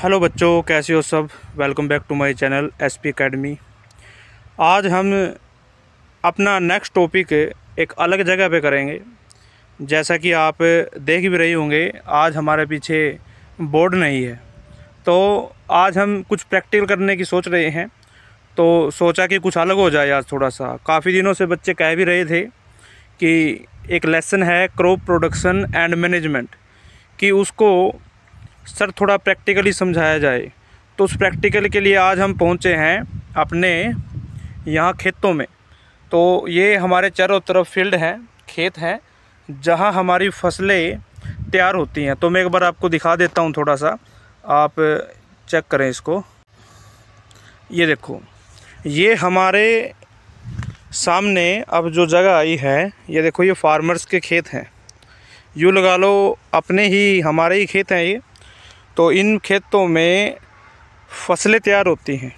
Hello बच्चों, कैसे हो सब। Welcome back to my channel SP academy. आज हम अपना नेक्स्ट टॉपिक एक अलग जगह पे करेंगे। जैसा कि आप देख भी रहे होंगे, आज हमारे पीछे बोर्ड नहीं है, तो आज हम कुछ प्रैक्टिकल करने की सोच रहे हैं। तो सोचा कि कुछ अलग हो जाए आज थोड़ा सा। काफ़ी दिनों से बच्चे कह भी रहे थे कि एक लेसन है क्रॉप प्रोडक्शन एंड मैनेजमेंट, कि उसको सर थोड़ा प्रैक्टिकली समझाया जाए। तो उस प्रैक्टिकल के लिए आज हम पहुंचे हैं अपने यहाँ खेतों में। तो ये हमारे चारों तरफ फील्ड हैं, खेत हैं, जहाँ हमारी फसलें तैयार होती हैं। तो मैं एक बार आपको दिखा देता हूँ, थोड़ा सा आप चेक करें इसको। ये देखो, ये हमारे सामने अब जो जगह आई है, ये देखो, ये फार्मर्स के खेत हैं। यूँ लगा लो अपने ही, हमारे ही खेत हैं ये। तो इन खेतों में फसलें तैयार होती हैं।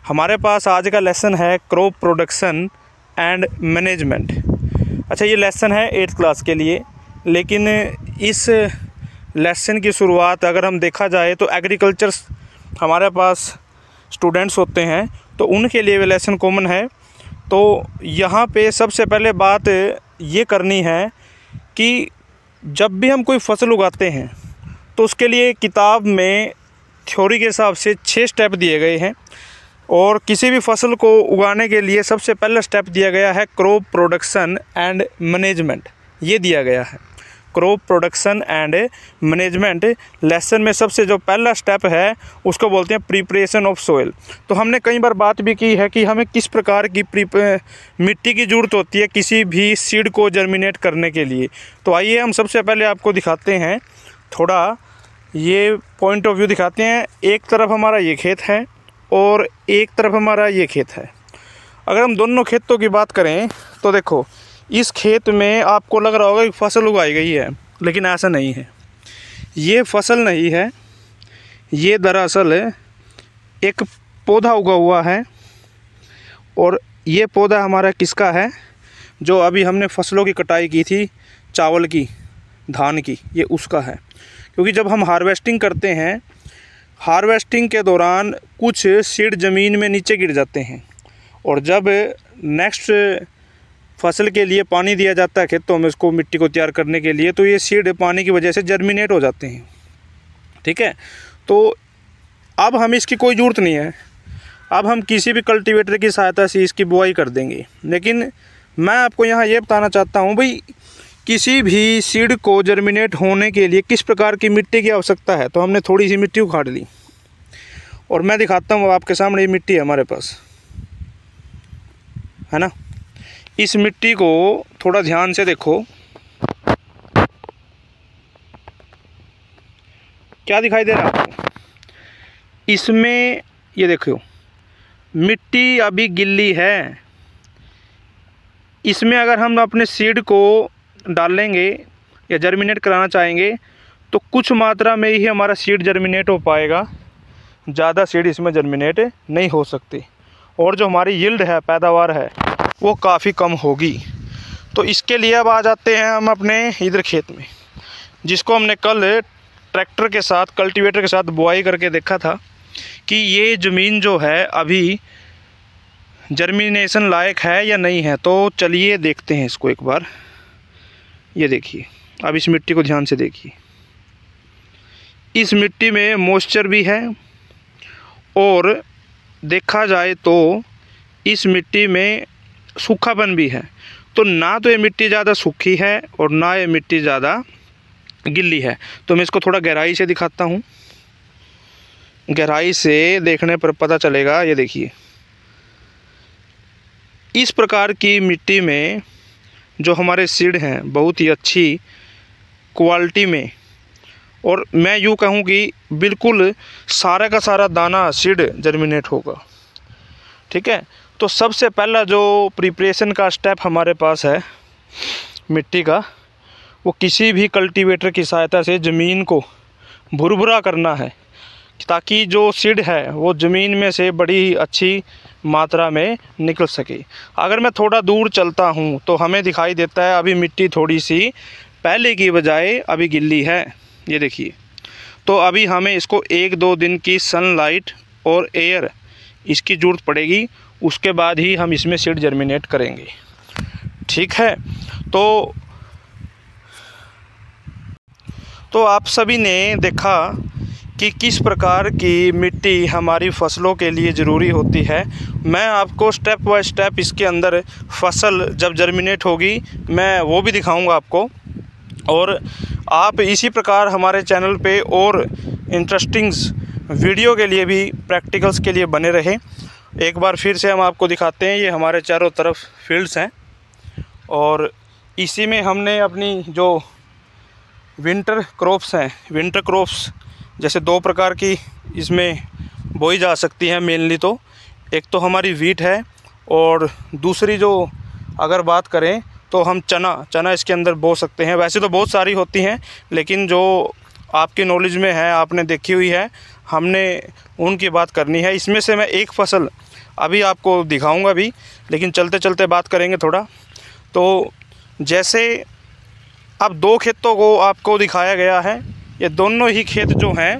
हमारे पास आज का लेसन है क्रॉप प्रोडक्शन एंड मैनेजमेंट। अच्छा, ये लेसन है 8th क्लास के लिए, लेकिन इस लेसन की शुरुआत अगर हम देखा जाए तो एग्रीकल्चर हमारे पास स्टूडेंट्स होते हैं, तो उनके लिए भी लेसन कॉमन है। तो यहाँ पे सबसे पहले बात ये करनी है कि जब भी हम कोई फसल उगाते हैं तो उसके लिए किताब में थ्योरी के हिसाब से 6 स्टेप दिए गए हैं। और किसी भी फसल को उगाने के लिए सबसे पहला स्टेप दिया गया है क्रॉप प्रोडक्शन एंड मैनेजमेंट। ये दिया गया है crop production and management. Lesson में सबसे जो पहला स्टेप है उसको बोलते हैं प्रिपरेशन ऑफ सोइल। तो हमने कई बार बात भी की है कि हमें किस प्रकार की मिट्टी की ज़रूरत होती है किसी भी सीड को जर्मिनेट करने के लिए। तो आइए हम सबसे पहले आपको दिखाते हैं, थोड़ा ये पॉइंट ऑफ व्यू दिखाते हैं। एक तरफ हमारा ये खेत है और एक तरफ हमारा ये खेत है। अगर हम दोनों खेतों की बात करें तो देखो, इस खेत में आपको लग रहा होगा कि फसल उगाई गई है, लेकिन ऐसा नहीं है। ये फसल नहीं है, ये दरअसल एक पौधा उगा हुआ है। और ये पौधा हमारा किसका है? जो अभी हमने फसलों की कटाई की थी, चावल की, धान की, ये उसका है। क्योंकि जब हम हार्वेस्टिंग करते हैं, हार्वेस्टिंग के दौरान कुछ सीड ज़मीन में नीचे गिर जाते हैं, और जब नेक्स्ट फसल के लिए पानी दिया जाता है खेतों में, उसको मिट्टी को तैयार करने के लिए, तो ये सीड पानी की वजह से जर्मिनेट हो जाते हैं। ठीक है, तो अब हम इसकी कोई ज़रूरत नहीं है। अब हम किसी भी कल्टीवेटर की सहायता से इसकी बुआई कर देंगे। लेकिन मैं आपको यहाँ ये बताना चाहता हूँ भाई, किसी भी सीड को जर्मिनेट होने के लिए किस प्रकार की मिट्टी की आवश्यकता है। तो हमने थोड़ी सी मिट्टी उखाड़ ली और मैं दिखाता हूँ आपके सामने। ये मिट्टी है हमारे पास, है ना। इस मिट्टी को थोड़ा ध्यान से देखो, क्या दिखाई दे रहा है आपको? इसमें ये देखो, मिट्टी अभी गिल्ली है। इसमें अगर हम अपने सीड को डालेंगे या जर्मिनेट कराना चाहेंगे तो कुछ मात्रा में ही हमारा सीड जर्मिनेट हो पाएगा, ज़्यादा सीड इसमें जर्मिनेट नहीं हो सकती। और जो हमारी यील्ड है, पैदावार है, वो काफ़ी कम होगी। तो इसके लिए अब आ जाते हैं हम अपने इधर खेत में, जिसको हमने कल ट्रैक्टर के साथ, कल्टीवेटर के साथ बुआई करके देखा था कि ये ज़मीन जो है अभी जर्मिनेशन लायक है या नहीं है। तो चलिए देखते हैं इसको एक बार। ये देखिए, अब इस मिट्टी को ध्यान से देखिए। इस मिट्टी में मॉइस्चर भी है, और देखा जाए तो इस मिट्टी में सूखापन भी है। तो ना तो ये मिट्टी ज़्यादा सूखी है और ना ये मिट्टी ज़्यादा गिल्ली है। तो मैं इसको थोड़ा गहराई से दिखाता हूँ। गहराई से देखने पर पता चलेगा। ये देखिए, इस प्रकार की मिट्टी में जो हमारे सीड हैं बहुत ही अच्छी क्वालिटी में, और मैं यूँ कहूँ कि बिल्कुल सारा का सारा दाना सीड जर्मिनेट होगा। ठीक है, तो सबसे पहला जो प्रिपरेशन का स्टेप हमारे पास है मिट्टी का, वो किसी भी कल्टीवेटर की सहायता से ज़मीन को भुरभुरा करना है, ताकि जो सीड है वो ज़मीन में से बड़ी अच्छी मात्रा में निकल सके। अगर मैं थोड़ा दूर चलता हूँ तो हमें दिखाई देता है अभी मिट्टी थोड़ी सी पहले की बजाय अभी गिल्ली है। ये देखिए, तो अभी हमें इसको 1-2 दिन की सनलाइट और एयर इसकी ज़रूरत पड़ेगी, उसके बाद ही हम इसमें सीड जर्मिनेट करेंगे। ठीक है, तो आप सभी ने देखा कि किस प्रकार की मिट्टी हमारी फसलों के लिए ज़रूरी होती है। मैं आपको स्टेप बाय स्टेप इसके अंदर फसल जब जर्मिनेट होगी मैं वो भी दिखाऊंगा आपको, और आप इसी प्रकार हमारे चैनल पे और इंटरेस्टिंग वीडियो के लिए भी, प्रैक्टिकल्स के लिए बने रहें। एक बार फिर से हम आपको दिखाते हैं, ये हमारे चारों तरफ फील्ड्स हैं और इसी में हमने अपनी जो विंटर क्रॉप्स हैं, विंटर क्रॉप्स जैसे 2 प्रकार की इसमें बोई जा सकती हैं मेनली। तो एक तो हमारी वीट है और दूसरी जो अगर बात करें तो हम चना इसके अंदर बो सकते हैं। वैसे तो बहुत सारी होती हैं, लेकिन जो आपकी नॉलेज में है, आपने देखी हुई है, हमने उनकी बात करनी है। इसमें से मैं एक फसल अभी आपको दिखाऊंगा भी, लेकिन चलते चलते बात करेंगे थोड़ा। तो जैसे अब 2 खेतों को आपको दिखाया गया है, ये दोनों ही खेत जो हैं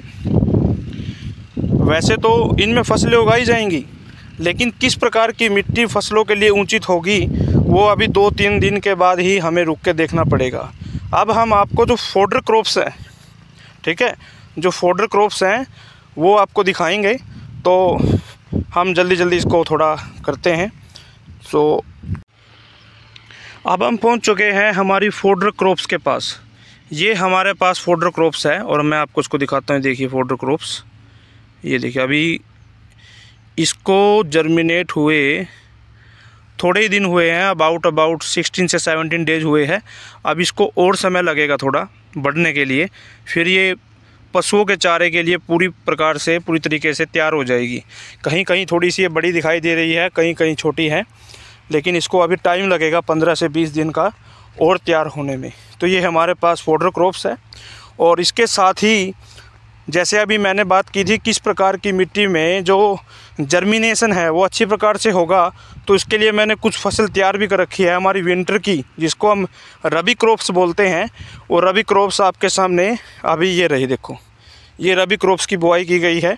वैसे तो इनमें फसलें उगाई जाएंगी, लेकिन किस प्रकार की मिट्टी फसलों के लिए उचित होगी वो अभी 2-3 दिन के बाद ही हमें रुक के देखना पड़ेगा। अब हम आपको जो फोडर क्रॉप्स हैं, ठीक है, जो फोडर क्रॉप्स हैं वो आपको दिखाएंगे। तो हम जल्दी इसको थोड़ा करते हैं। सो अब हम पहुंच चुके हैं हमारी फोडर क्रॉप्स के पास। ये हमारे पास फोडर क्रॉप्स है और मैं आपको इसको दिखाता हूँ। देखिए फोडर क्रॉप्स, ये देखिए अभी इसको जर्मिनेट हुए थोड़े ही दिन हुए हैं, अबाउट 16 से 17 डेज हुए हैं। अब इसको और समय लगेगा थोड़ा बढ़ने के लिए, फिर ये पशुओं के चारे के लिए पूरी तरीके से तैयार हो जाएगी। कहीं कहीं थोड़ी सी ये बड़ी दिखाई दे रही है, कहीं कहीं छोटी है, लेकिन इसको अभी टाइम लगेगा 15 से 20 दिन का और तैयार होने में। तो ये हमारे पास फोडर क्रॉप्स है। और इसके साथ ही जैसे अभी मैंने बात की थी किस प्रकार की मिट्टी में जो जर्मिनेशन है वो अच्छी प्रकार से होगा, तो इसके लिए मैंने कुछ फसल तैयार भी कर रखी है हमारी विंटर की, जिसको हम रबी क्रॉप्स बोलते हैं। और रबी क्रॉप्स आपके सामने अभी ये रही, देखो ये रबी क्रॉप्स की बुआई की गई है।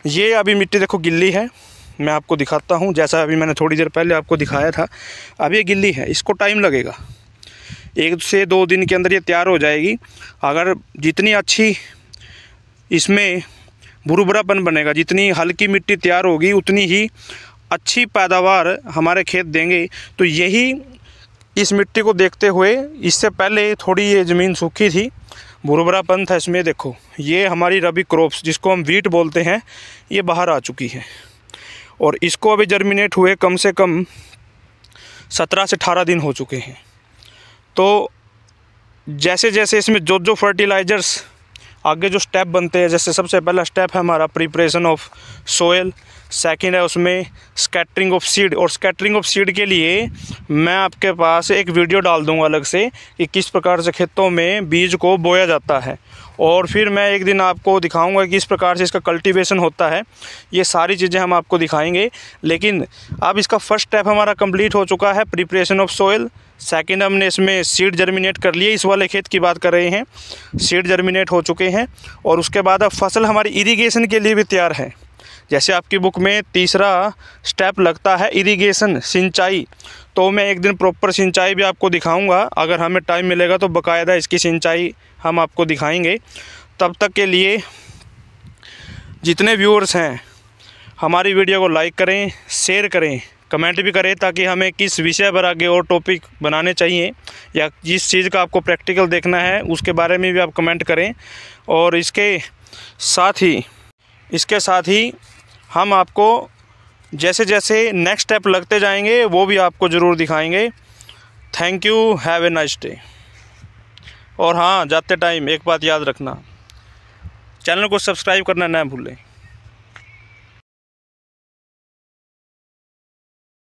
ये अभी मिट्टी देखो गिल्ली है, मैं आपको दिखाता हूँ, जैसा अभी मैंने थोड़ी देर पहले आपको दिखाया था। अब ये गिल्ली है, इसको टाइम लगेगा, 1 से 2 दिन के अंदर ये तैयार हो जाएगी। अगर जितनी अच्छी इसमें भुरभुरापन बनेगा, जितनी हल्की मिट्टी तैयार होगी, उतनी ही अच्छी पैदावार हमारे खेत देंगे। तो यही इस मिट्टी को देखते हुए, इससे पहले थोड़ी ये ज़मीन सूखी थी, भुरभुरापन था इसमें। देखो ये हमारी रबी क्रॉप्स जिसको हम वीट बोलते हैं, ये बाहर आ चुकी है और इसको अभी जर्मिनेट हुए कम से कम 17 से 18 दिन हो चुके हैं। तो जैसे जैसे इसमें जो फर्टिलाइज़र्स आगे जो स्टेप बनते हैं, जैसे सबसे पहला स्टेप है हमारा प्रिपरेशन ऑफ सोयल, सेकंड है उसमें स्कैटरिंग ऑफ सीड। और स्कैटरिंग ऑफ सीड के लिए मैं आपके पास एक वीडियो डाल दूंगा अलग से कि किस प्रकार से खेतों में बीज को बोया जाता है, और फिर मैं एक दिन आपको दिखाऊंगा कि किस प्रकार से इसका कल्टीवेशन होता है। ये सारी चीज़ें हम आपको दिखाएंगे। लेकिन अब इसका फर्स्ट स्टेप हमारा कंप्लीट हो चुका है, प्रिपरेशन ऑफ सोयल। सेकंड हमने इसमें सीड जर्मिनेट कर लिए, इस वाले खेत की बात कर रहे हैं, सीड जर्मिनेट हो चुके हैं। और उसके बाद अब फसल हमारी इरिगेशन के लिए भी तैयार है। जैसे आपकी बुक में तीसरा स्टेप लगता है इरिगेशन, सिंचाई, तो मैं एक दिन प्रॉपर सिंचाई भी आपको दिखाऊंगा। अगर हमें टाइम मिलेगा तो बाकायदा इसकी सिंचाई हम आपको दिखाएंगे। तब तक के लिए जितने व्यूअर्स हैं हमारी वीडियो को लाइक करें, शेयर करें, कमेंट भी करें, ताकि हमें किस विषय पर आगे और टॉपिक बनाने चाहिए या जिस चीज़ का आपको प्रैक्टिकल देखना है उसके बारे में भी आप कमेंट करें। और इसके साथ ही हम आपको जैसे जैसे नेक्स्ट स्टेप लगते जाएंगे वो भी आपको ज़रूर दिखाएंगे। Thank you, have a nice day. और हाँ, जाते टाइम एक बात याद रखना, चैनल को सब्सक्राइब करना ना भूलें।